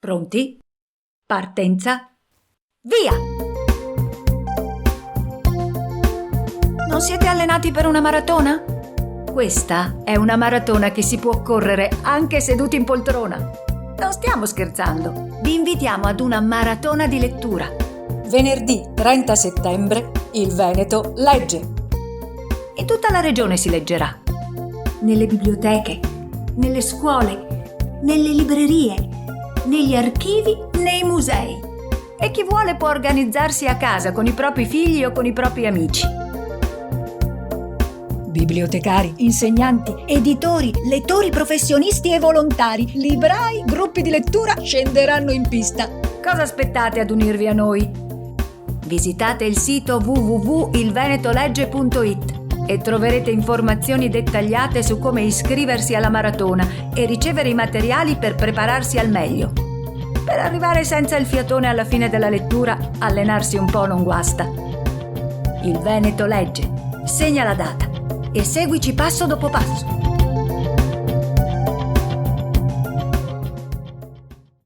Pronti? Partenza. Via! Non siete allenati per una maratona? Questa è una maratona che si può correre anche seduti in poltrona. Non stiamo scherzando. Vi invitiamo ad una maratona di lettura. Venerdì 30 settembre il Veneto legge. In tutta la regione si leggerà. Nelle biblioteche, nelle scuole, nelle librerie, negli archivi, nei musei. E chi vuole può organizzarsi a casa con i propri figli o con i propri amici. Bibliotecari, insegnanti, editori, lettori professionisti e volontari, librai, gruppi di lettura scenderanno in pista. Cosa aspettate ad unirvi a noi? Visitate il sito www.ilvenetolegge.it e troverete informazioni dettagliate su come iscriversi alla maratona e ricevere i materiali per prepararsi al meglio. Per arrivare senza il fiatone alla fine della lettura, allenarsi un po' non guasta. Il Veneto legge. Segna la data e seguici passo dopo passo.